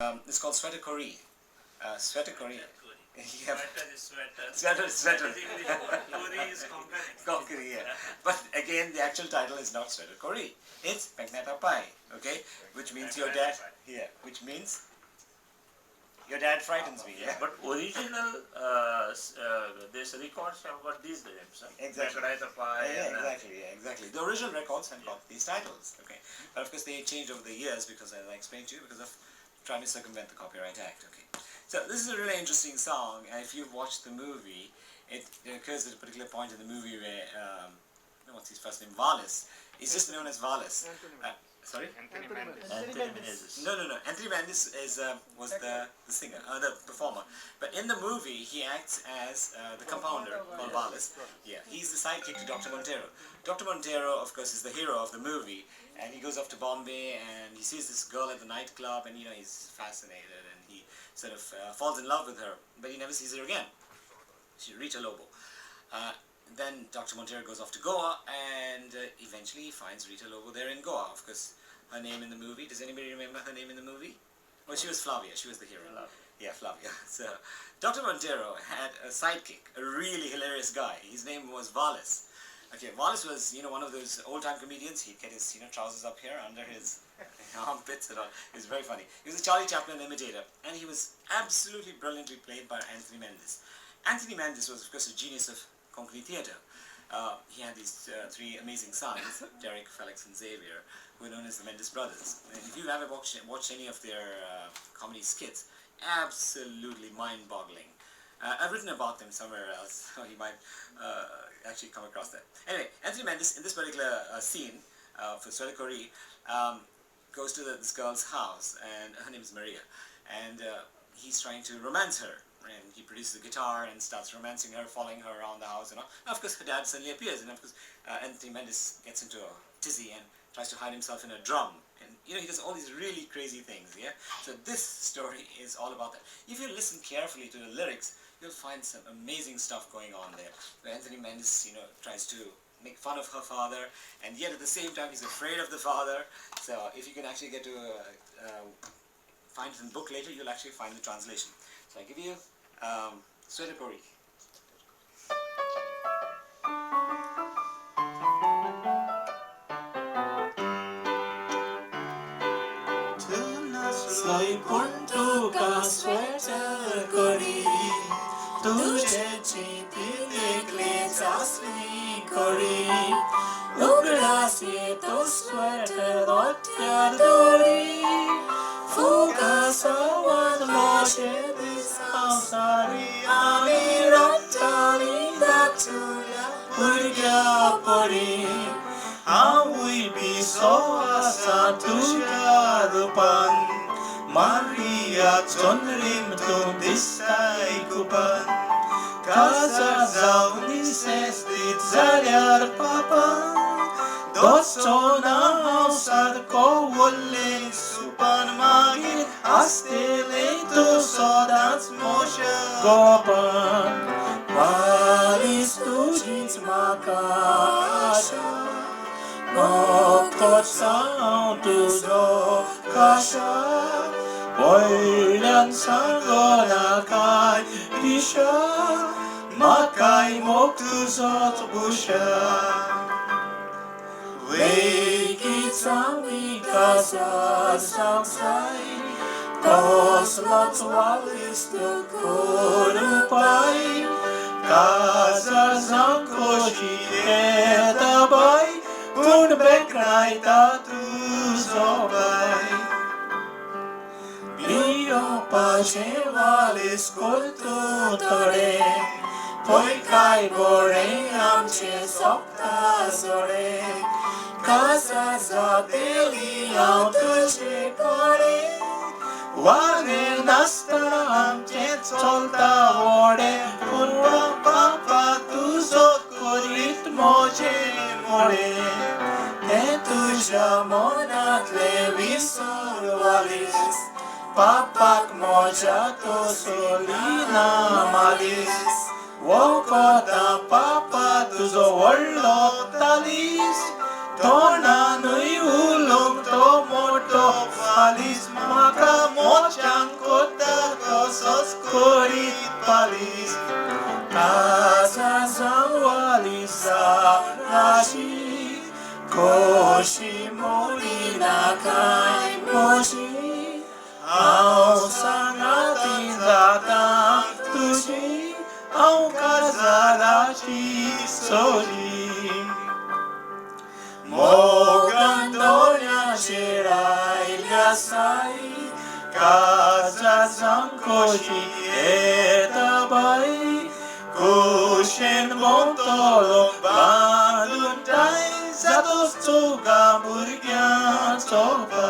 It's called sweater kori. Sweater kori. Yeah. Sweater is sweater. Sweater. Kori is konkani. Konkani, yeah. But again, the actual title is not sweater kori. It's Pegnata Pai, okay? Which means your dad, yeah, which means your dad frightens me, yeah? But original, there's records have got these names. Exactly. Yeah, Exactly. The original records had got these titles, okay? But of course they changed over the years because, as I explained to you, because of trying to circumvent the Copyright Act, okay? So this is a really interesting song, and if you've watched the movie, it occurs at a particular point in the movie where, what's his first name, Wallace, is just known as Wallace. Sorry? Anthony Mendes. No. Anthony Mendes was the singer, the performer. But in the movie, he acts as the compounder called Wallace. Yeah, he's the sidekick to Dr. Montero. Dr. Montero, of course, is the hero of the movie, and he goes off to Bombay, and he sees this girl at the nightclub, and he's fascinated, and he sort of falls in love with her, but he never sees her again. She's Rita Lobo. Then Dr. Montero goes off to Goa, and eventually he finds Rita Lobo there in Goa. Of course, her name in the movie, does anybody remember her name in the movie? Well, she was Flavia, she was the hero. Yeah, Flavia. So, Dr. Montero had a sidekick, a really hilarious guy. His name was Wallace. Okay, Wallace was, one of those old-time comedians. He'd get his, trousers up here under his armpits and all. It was very funny. He was a Charlie Chaplin imitator, and he was absolutely brilliantly played by Anthony Mendes. Anthony Mendes was, of course, a genius of Konkani theatre. He had these three amazing sons, Derek, Felix, and Xavier, who were known as the Mendes brothers. And if you've ever watched any of their comedy skits, absolutely mind-boggling. I've written about them somewhere else, so you might actually come across that. Anyway, Anthony Mendes, in this particular scene for Sweater Kori, goes to this girl's house, and her name is Maria, and he's trying to romance her. And he produces a guitar and starts romancing her, following her around the house and all. And of course, her dad suddenly appears, and of course, Anthony Mendes gets into a tizzy and tries to hide himself in a drum. And he does all these really crazy things, yeah? So this story is all about that. If you listen carefully to the lyrics, you'll find some amazing stuff going on there. Where Anthony Mendes, tries to make fun of her father, and yet at the same time, he's afraid of the father. So if you can actually get to find it in the book later, you'll actually find the translation. So I give you Sweater Kori. Soy punto ka sweater kori, tujhe chiti dekle jasli kori, ugda se to sweater dotya dori, fuga sawan moshe Sari ami rattali datula urga pori, I will be so asatushya rupan, Maria chonrim tum disai kupan, Kasa zauni sestit zaryar papan, Dotsona hausar ko wolle supan magir, astele to sodats moshe gopan, Paris tujins makasha, Mokot sound to zo kasha, Boilan sangona kai pisha, Makai moktu zot busha. Wake sami kasar samsai, Koslat walis to korupai, Kasar zankoshi etabai, Pun bekrai tatu zobai. Bio pache walis koltu tore, Poi kai bore amche sopta zore, Casa zateli autoce pare, Wane nasta amche solta ore, Purva papa tu sokorit moje more, Te tuja monatle visor valis, Papak moja to solina malis, Wokota papa tuzo wallo talis, Tona nui ulong to moto falis, Maka mocha kai moshi au sangatin zakam tushi au kazalachi soji Mogandonya shirai yasai kaza zankoshi etabai kushin montolo banduntai zatos tsuga burgyan soba